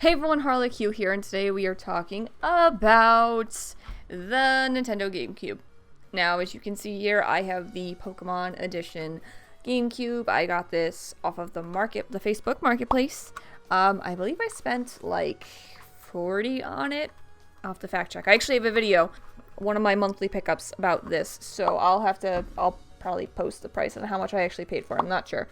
Hey everyone, Harley Q here, and today we are talking about the Nintendo Gamecube. Now, as you can see here, I have the Pokemon Edition Gamecube. I got this off of the Facebook Marketplace. I believe I spent like $40 on it. I'll have to fact check. I actually have a video, one of my monthly pickups about this, so I'll probably post the price and how much I actually paid for it. I'm not sure.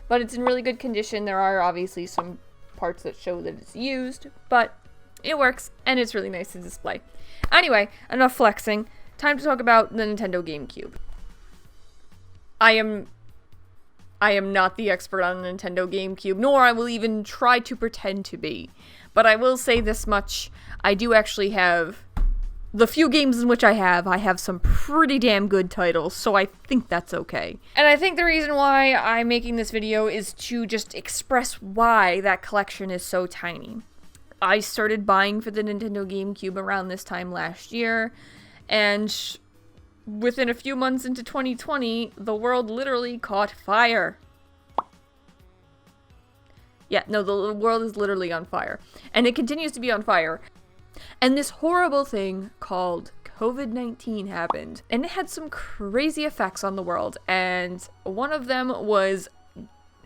But it's in really good condition. There are obviously some parts that show that it's used, but it works and it's really nice to display. Anyway, enough flexing. Time to talk about the Nintendo GameCube. I am not the expert on the Nintendo GameCube, nor I will even try to pretend to be. But I will say this much, I do actually have the few games in which I have some pretty damn good titles, so I think that's okay. And I think the reason why I'm making this video is to just express why that collection is so tiny. I started buying for the Nintendo GameCube around this time last year, and within a few months into 2020, the world literally caught fire. Yeah, no, the world is literally on fire. And it continues to be on fire. And this horrible thing called Covid-19 happened, and it had some crazy effects on the world, and one of them was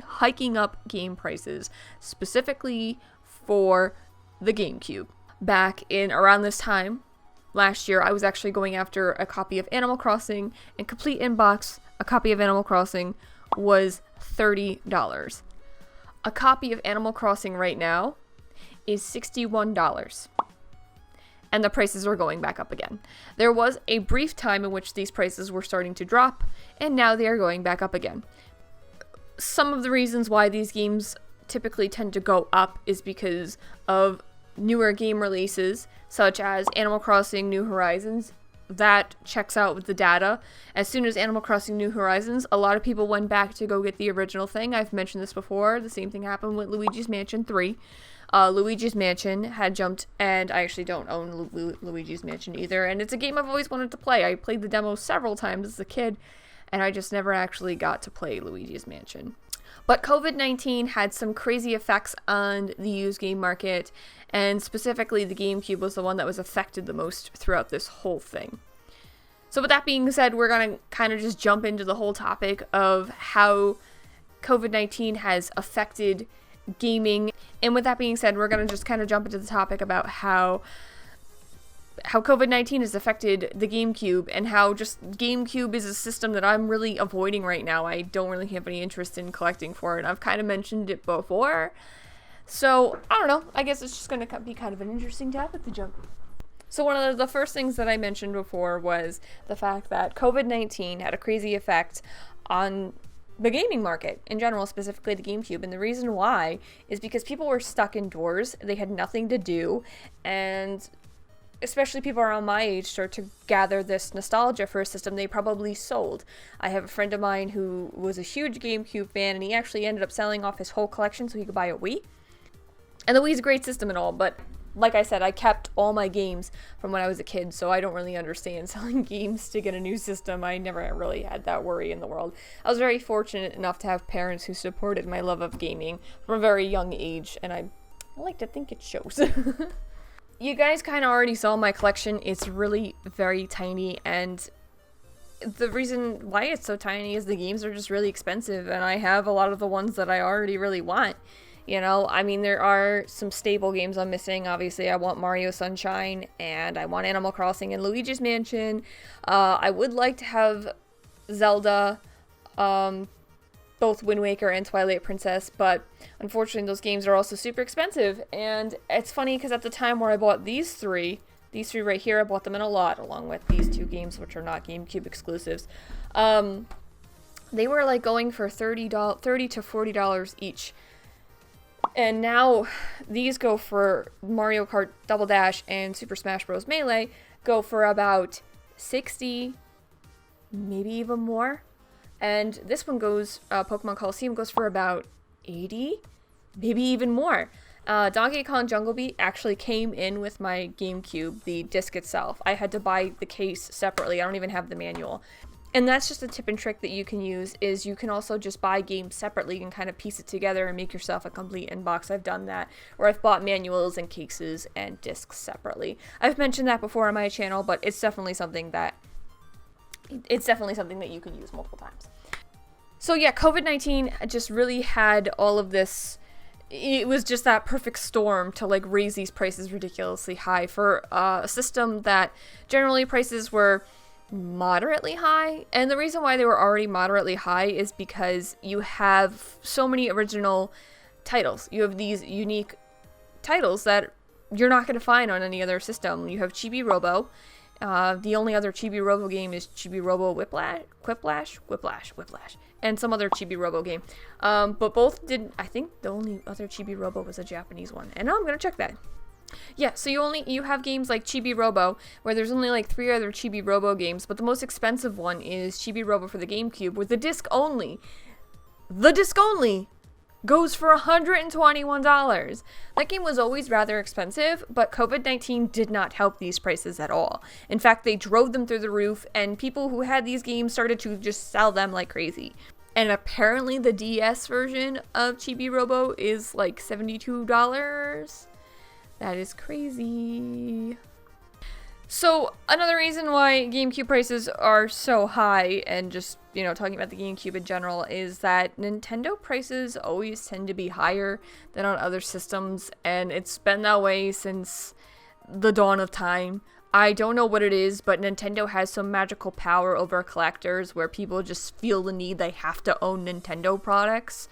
hiking up game prices, specifically for the GameCube. Back in around this time, last year, I was actually going after a copy of Animal Crossing, and complete inbox, a copy of Animal Crossing was $30. A copy of Animal Crossing right now is $61. And the prices are going back up again. There was a brief time in which these prices were starting to drop, and now they are going back up again. Some of the reasons why these games typically tend to go up is because of newer game releases, such as Animal Crossing New Horizons. That checks out with the data. As soon as Animal Crossing New Horizons, a lot of people went back to go get the original thing. I've mentioned this before. The same thing happened with Luigi's Mansion 3. Luigi's Mansion had jumped, and I actually don't own Luigi's Mansion either, and it's a game I've always wanted to play. I played the demo several times as a kid, and I just never actually got to play Luigi's Mansion. But COVID-19 had some crazy effects on the used game market, and specifically the GameCube was the one that was affected the most throughout this whole thing. So with that being said, we're going to kind of just jump into the whole topic of how COVID-19 has affected gaming. And with that being said, we're going to just kind of jump into the topic about how COVID-19 has affected the GameCube, and how just GameCube is a system that I'm really avoiding right now. I don't really have any interest in collecting for it. I've kind of mentioned it before. So, I don't know. I guess it's just going to be kind of an interesting topic to jump. So one of the first things that I mentioned before was the fact that COVID-19 had a crazy effect on the gaming market in general, specifically the GameCube. And the reason why is because people were stuck indoors, they had nothing to do, and especially people around my age start to gather this nostalgia for a system they probably sold. I have a friend of mine who was a huge GameCube fan, and he actually ended up selling off his whole collection so he could buy a Wii. And the Wii's a great system and all, but like I said, I kept all my games from when I was a kid, so I don't really understand selling games to get a new system. I never really had that worry in the world. I was very fortunate enough to have parents who supported my love of gaming from a very young age, and I like to think it shows. You guys kind of already saw my collection. It's really very tiny, and the reason why it's so tiny is the games are just really expensive, and I have a lot of the ones that I already really want. You know, I mean, there are some staple games I'm missing. Obviously, I want Mario Sunshine, and I want Animal Crossing and Luigi's Mansion. I would like to have Zelda, both Wind Waker and Twilight Princess, but unfortunately, those games are also super expensive. And it's funny, because at the time where I bought these three right here, I bought them in a lot, along with these two games, which are not GameCube exclusives. They were like going for $30 to $40 each. And now these go for Mario Kart Double Dash and Super Smash Bros. Melee go for about $60, maybe even more. And this one goes, Pokemon Coliseum goes for about $80, maybe even more. Donkey Kong Jungle Beat actually came in with my GameCube, the disc itself. I had to buy the case separately. I don't even have the manual. And that's just a tip and trick that you can use, is you can also just buy games separately and kind of piece it together and make yourself a complete inbox. I've done that, or I've bought manuals and cases and discs separately. I've mentioned that before on my channel, but it's definitely something that you can use multiple times. So yeah, COVID-19 just really had all of this. It was just that perfect storm to like raise these prices ridiculously high for a system that generally prices were moderately high. And the reason why they were already moderately high is because you have so many original titles. You have these unique titles that you're not going to find on any other system. You have Chibi-robo. The only other Chibi-robo game is Chibi-robo Whiplash, and some other Chibi-robo game. But both didn't. I think the only other Chibi-robo was a Japanese one, and now I'm gonna check that. Yeah, so you have games like Chibi-robo, where there's only like 3 other Chibi-robo games, but the most expensive one is Chibi-robo for the GameCube, with the disc only. The disc only goes for $121. That game was always rather expensive, but COVID-19 did not help these prices at all. In fact, they drove them through the roof, and people who had these games started to just sell them like crazy. And apparently the DS version of Chibi-robo is like $72. That is crazy. So another reason why GameCube prices are so high, and just, talking about the GameCube in general, is that Nintendo prices always tend to be higher than on other systems, and it's been that way since the dawn of time. I don't know what it is, but Nintendo has some magical power over collectors where people just feel the need they have to own Nintendo products.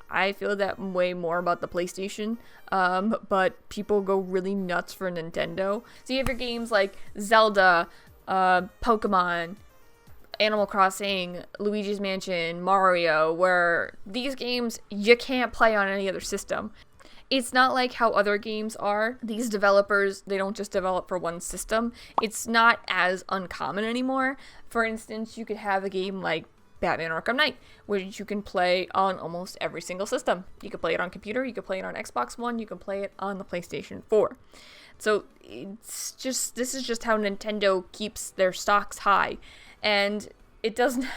I feel that way more about the PlayStation, but people go really nuts for Nintendo. So you have your games like Zelda, Pokemon, Animal Crossing, Luigi's Mansion, Mario, where these games you can't play on any other system. It's not like how other games are. These developers, they don't just develop for one system. It's not as uncommon anymore. For instance, you could have a game like Batman Arkham Knight, which you can play on almost every single system. You can play it on computer, you can play it on Xbox One, you can play it on the PlayStation 4. So this is just how Nintendo keeps their stocks high. And it doesn't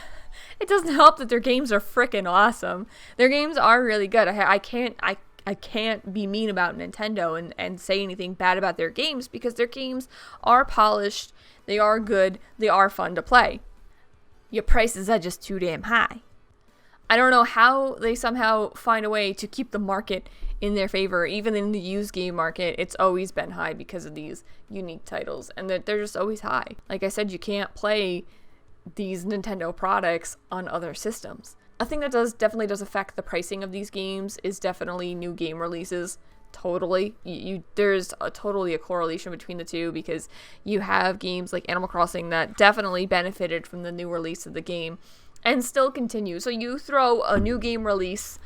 help that their games are freaking awesome. Their games are really good. I can't be mean about Nintendo and say anything bad about their games, because their games are polished, they are good, they are fun to play. Your prices are just too damn high. I don't know how they somehow find a way to keep the market in their favor. Even in the used game market, it's always been high because of these unique titles, and they're just always high. Like I said, you can't play these Nintendo products on other systems. A thing that definitely does affect the pricing of these games is definitely new game releases. Totally. There's totally a correlation between the two, because you have games like Animal Crossing that definitely benefited from the new release of the game and still continue. So you throw a new game release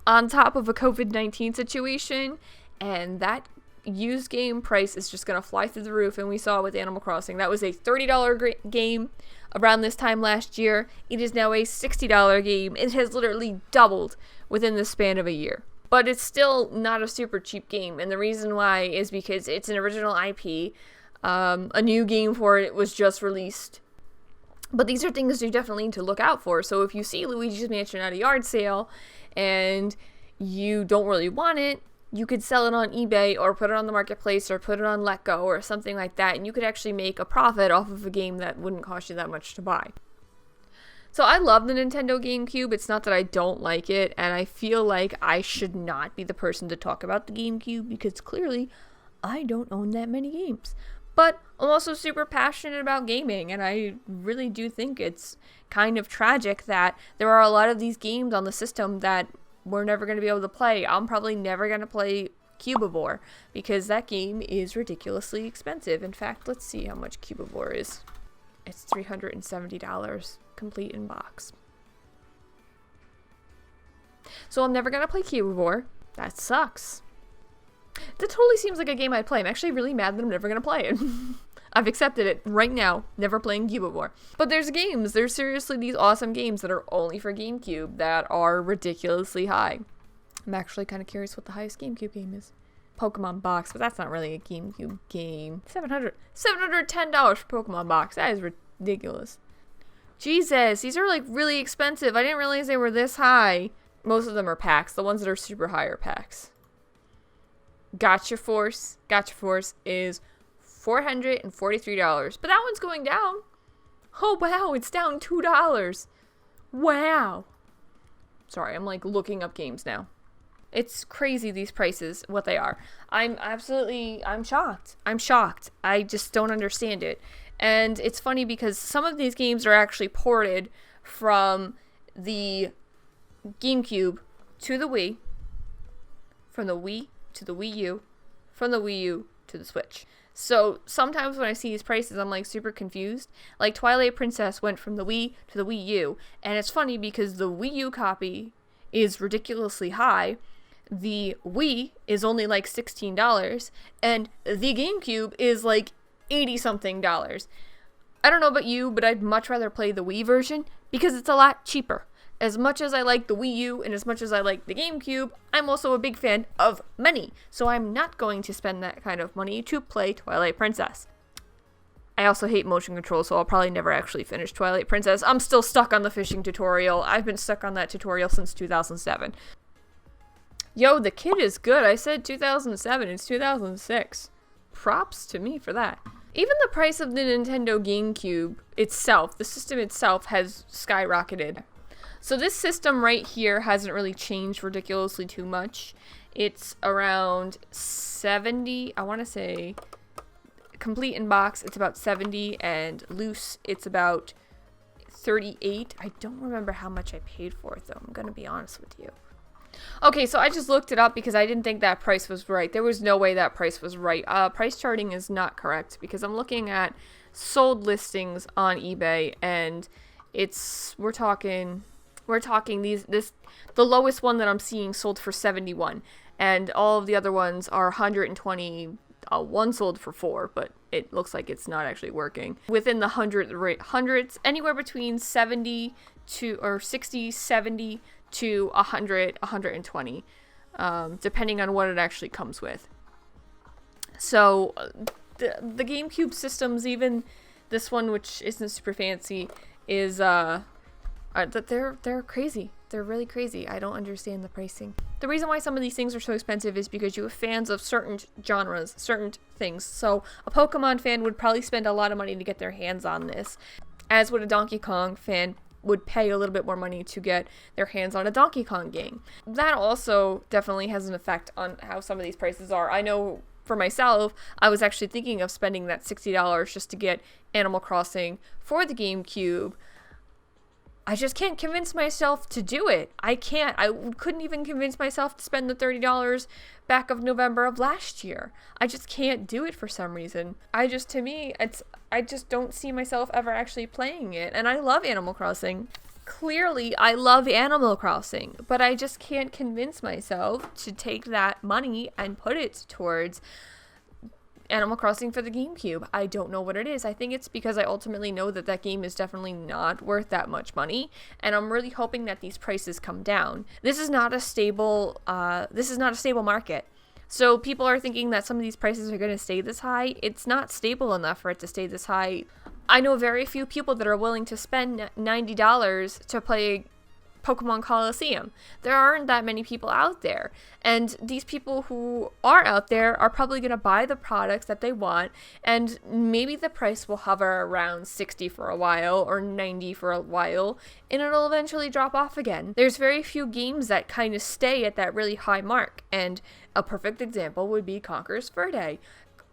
on top of a COVID-19 situation, and that used game price is just going to fly through the roof. And we saw it with Animal Crossing. That was a $30 game around this time last year. It is now a $60 game. It has literally doubled within the span of a year. But it's still not a super cheap game, and the reason why is because it's an original IP. A new game for it was just released. But these are things you definitely need to look out for. So if you see Luigi's Mansion at a yard sale and you don't really want it, you could sell it on eBay or put it on the marketplace or put it on Letgo or something like that, and you could actually make a profit off of a game that wouldn't cost you that much to buy. So I love the Nintendo GameCube. It's not that I don't like it, and I feel like I should not be the person to talk about the GameCube, because clearly I don't own that many games. But I'm also super passionate about gaming, and I really do think it's kind of tragic that there are a lot of these games on the system that we're never going to be able to play. I'm probably never going to play Cubivor, because that game is ridiculously expensive. In fact, let's see how much Cubivor is. It's $370 complete in box. So I'm never gonna play Cubivor. That sucks. That totally seems like a game I'd play. I'm actually really mad that I'm never gonna play it. I've accepted it right now, never playing Cubivor. But there's seriously these awesome games that are only for GameCube that are ridiculously high. I'm actually kind of curious what the highest GameCube game is. Pokemon box, but that's not really a GameCube game. $710 for Pokemon box. That is ridiculous. Jesus, these are like really expensive. I didn't realize they were this high. Most of them are packs. The ones that are super high are packs. Gotcha Force is $443, but that one's going down. Oh wow, it's down $2. Wow. Sorry, I'm like looking up games now. It's crazy, these prices, what they are. I'm shocked. I just don't understand it. And it's funny because some of these games are actually ported from the Gamecube to the Wii, from the Wii to the Wii U, from the Wii U to the Switch. So sometimes when I see these prices, I'm like super confused. Like Twilight Princess went from the Wii to the Wii U, and it's funny because the Wii U copy is ridiculously high. The Wii is only like $16, and the GameCube is like $80-something. I don't know about you, but I'd much rather play the Wii version because it's a lot cheaper. As much as I like the Wii U and as much as I like the GameCube, I'm also a big fan of money, so I'm not going to spend that kind of money to play Twilight Princess. I also hate motion control, so I'll probably never actually finish Twilight Princess. I'm still stuck on the fishing tutorial. I've been stuck on that tutorial since 2007. Yo, the kid is good. I said 2007, it's 2006. Props to me for that. Even the price of the Nintendo Gamecube itself, the system itself, has skyrocketed. So this system right here hasn't really changed ridiculously too much. It's around 70, I want to say, complete in box, it's about 70, and loose, it's about 38. I don't remember how much I paid for it, though. I'm going to be honest with you. Okay, so I just looked it up because I didn't think that price was right. There was no way that price was right. Price charting is not correct because I'm looking at sold listings on eBay, and we're talking the lowest one that I'm seeing sold for 71, and all of the other ones are 120. One sold for 4, but it looks like it's not actually working. Within the hundreds, anywhere between 70 to 60, 70 to 100, 120, depending on what it actually comes with. So the GameCube systems, even this one, which isn't super fancy, is they're crazy. They're really crazy. I don't understand the pricing. The reason why some of these things are so expensive is because you have fans of certain genres, certain things. So a Pokemon fan would probably spend a lot of money to get their hands on this, as would a Donkey Kong fan would pay a little bit more money to get their hands on a Donkey Kong game. That also definitely has an effect on how some of these prices are. I know for myself, I was actually thinking of spending that $60 just to get Animal Crossing for the GameCube. I just can't convince myself to do it. I can't. I couldn't even convince myself to spend the $30 back of November of last year. I just can't do it for some reason. I just don't see myself ever actually playing it. And I love Animal Crossing. Clearly, I love Animal Crossing, but I just can't convince myself to take that money and put it towards Animal Crossing for the GameCube. I don't know what it is. I think it's because I ultimately know that that game is definitely not worth that much money, and I'm really hoping that these prices come down. This is not a stable market. So people are thinking that some of these prices are going to stay this high. It's not stable enough for it to stay this high. I know very few people that are willing to spend $90 to play Pokemon Coliseum. There aren't that many people out there, and these people who are out there are probably going to buy the products that they want, and maybe the price will hover around 60 for a while or 90 for a while, and it'll eventually drop off again. There's very few games that kind of stay at that really high mark, and a perfect example would be Conker's Verde.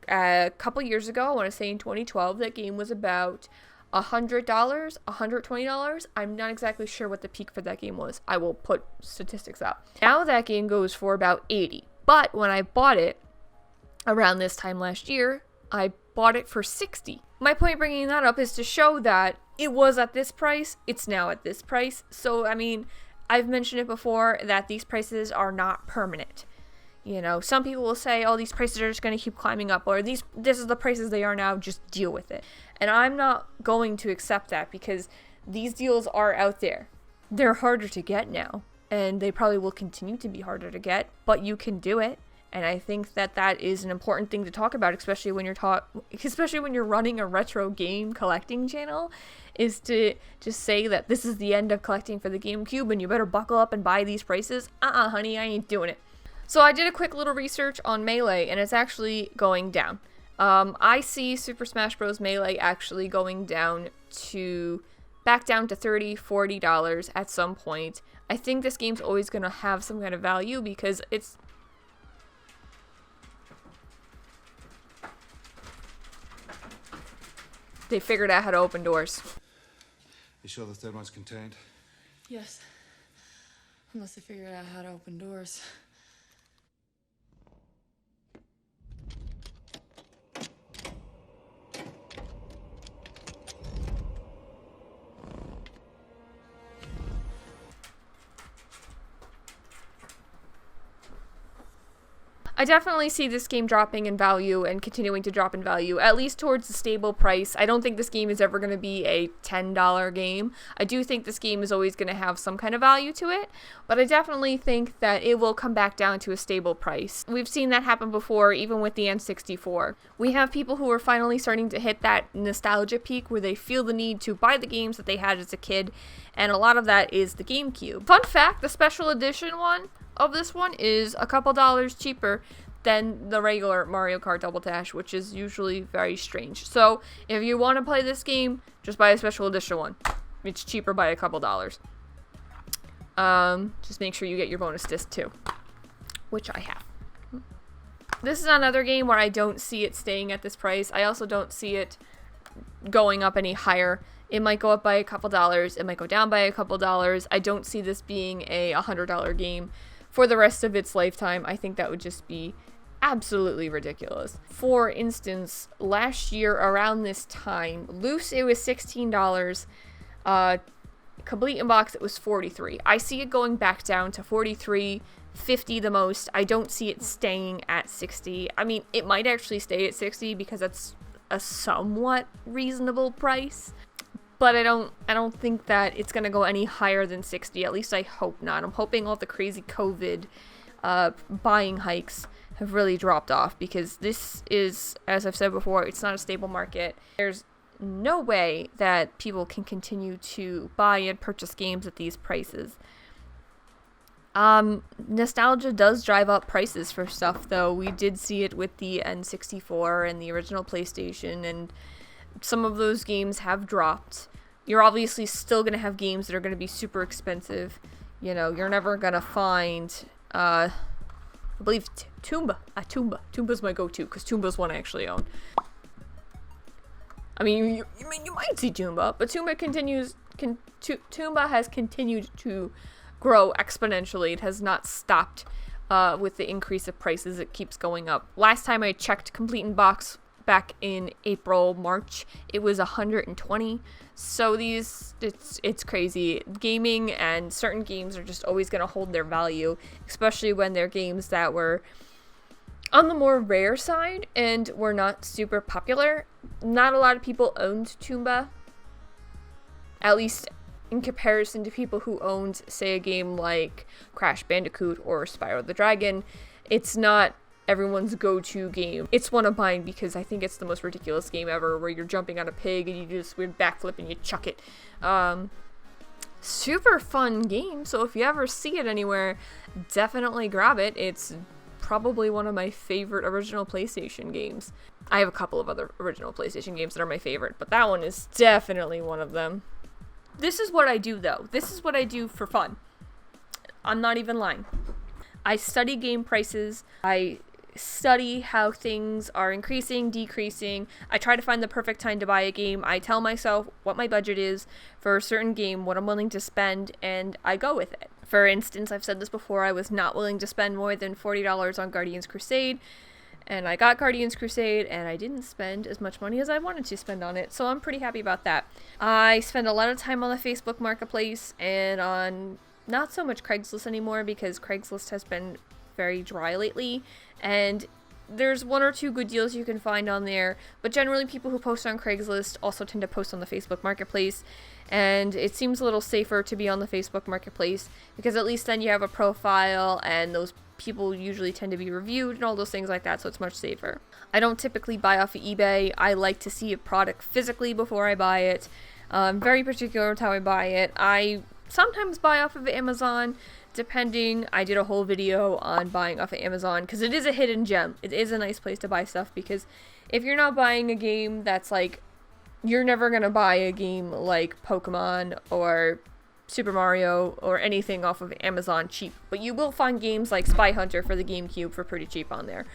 A couple years ago, I want to say in 2012, that game was about $100, $120. I'm not exactly sure what the peak for that game was. I will put statistics up. Now that game goes for about $80. But when I bought it around this time last year, I bought it for $60. My point bringing that up is to show that it was at this price, it's now at this price. So, I mean, I've mentioned it before that these prices are not permanent. You know, some people will say, oh, these prices are just going to keep climbing up, or this is the prices they are now, just deal with it. And I'm not going to accept that because these deals are out there. They're harder to get now, and they probably will continue to be harder to get, but you can do it, And I think that that is an important thing to talk about, especially when you're running a retro game collecting channel, is to just say that this is the end of collecting for the GameCube and you better buckle up and buy these prices. Honey, I ain't doing it. So I did a quick little research on Melee, and it's actually going down. I see Super Smash Bros. Melee actually going down back down to $30, $40 at some point. I think this game's always going to have some kind of value because it's... They figured out how to open doors. You sure the third one's contained? Yes. Unless they figured out how to open doors. I definitely see this game dropping in value and continuing to drop in value, at least towards a stable price. I don't think this game is ever going to be a $10 game. I do think this game is always going to have some kind of value to it, but I definitely think that it will come back down to a stable price. We've seen that happen before, even with the N64. We have people who are finally starting to hit that nostalgia peak where they feel the need to buy the games that they had as a kid, and a lot of that is the GameCube. Fun fact, the special edition one of this one is a couple dollars cheaper than the regular Mario Kart Double Dash, which is usually very strange. So if you want to play this game, just buy a special edition one. It's cheaper by a couple dollars. Just make sure you get your bonus disc too, which I have. This is another game where I don't see it staying at this price. I also don't see it going up any higher. It might go up by a couple dollars. It might go down by a couple dollars. I don't see this being a $100 game for the rest of its lifetime. I think that would just be absolutely ridiculous. For instance, last year around this time, loose it was $16. Complete in box it was $43. I see it going back down to $43, $50 the most. I don't see it staying at $60. I mean, it might actually stay at $60 because that's a somewhat reasonable price. But I don't think that it's going to go any higher than $60. At least I hope not. I'm hoping all the crazy COVID buying hikes have really dropped off, because this is, as I've said before, it's not a stable market. There's no way that people can continue to buy and purchase games at these prices. Nostalgia does drive up prices for stuff, though. We did see it with the N64 and the original PlayStation, and some of those games have dropped. You're obviously still going to have games that are going to be super expensive. You know, you're never going to find, I believe Toomba. Toomba's my go-to, because Toomba's one I actually own. I mean, you might see Toomba, but Toomba has continued to grow exponentially. It has not stopped with the increase of prices. It keeps going up. Last time I checked Complete in Box back in April, March, it was $120. So it's crazy. Gaming and certain games are just always going to hold their value, especially when they're games that were on the more rare side and were not super popular. Not a lot of people owned Toomba, at least in comparison to people who owned, say, a game like Crash Bandicoot or Spyro the Dragon. It's not everyone's go-to game. It's one of mine because I think it's the most ridiculous game ever, where you're jumping on a pig and you do this weird backflip and you chuck it. Super fun game, so if you ever see it anywhere, definitely grab it. It's probably one of my favorite original PlayStation games. I have a couple of other original PlayStation games that are my favorite, but that one is definitely one of them. This is what I do, though. This is what I do for fun. I'm not even lying. I study game prices. I study how things are increasing, decreasing. I try to find the perfect time to buy a game. I tell myself what my budget is for a certain game, what I'm willing to spend, and I go with it. For instance, I've said this before, I was not willing to spend more than $40 on Guardians Crusade, and I got Guardians Crusade, and I didn't spend as much money as I wanted to spend on it, so I'm pretty happy about that. I spend a lot of time on the Facebook Marketplace, and on not so much Craigslist anymore, because Craigslist has been very dry lately, and there's one or two good deals you can find on there, but generally people who post on Craigslist also tend to post on the Facebook Marketplace, and it seems a little safer to be on the Facebook Marketplace, because at least then you have a profile, and those people usually tend to be reviewed and all those things like that, so it's much safer. I don't typically buy off of eBay. I like to see a product physically before I buy it. I'm very particular with how I buy it. I sometimes buy off of Amazon, depending. I did a whole video on buying off of Amazon because it is a hidden gem. It is a nice place to buy stuff, because if you're not buying a game that's like, you're never gonna buy a game like Pokemon or Super Mario or anything off of Amazon cheap, but you will find games like Spy Hunter for the GameCube for pretty cheap on there.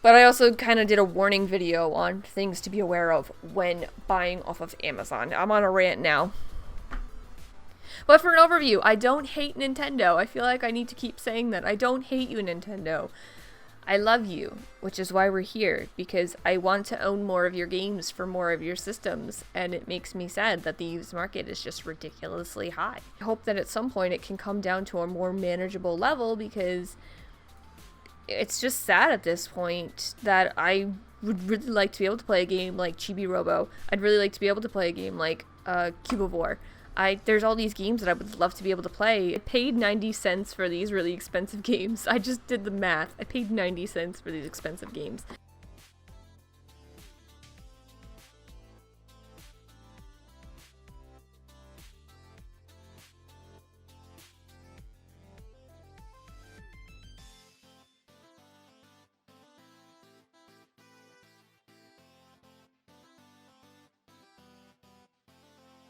But I also kind of did a warning video on things to be aware of when buying off of Amazon. I'm on a rant now. But for an overview, I don't hate Nintendo. I feel like I need to keep saying that. I don't hate you, Nintendo. I love you, which is why we're here, because I want to own more of your games for more of your systems, and it makes me sad that the used market is just ridiculously high. I hope that at some point it can come down to a more manageable level, because it's just sad at this point that I would really like to be able to play a game like Chibi-robo. I'd really like to be able to play a game like Cubivor. There's all these games that I would love to be able to play. I paid 90 cents for these really expensive games. I just did the math. I paid 90 cents for these expensive games.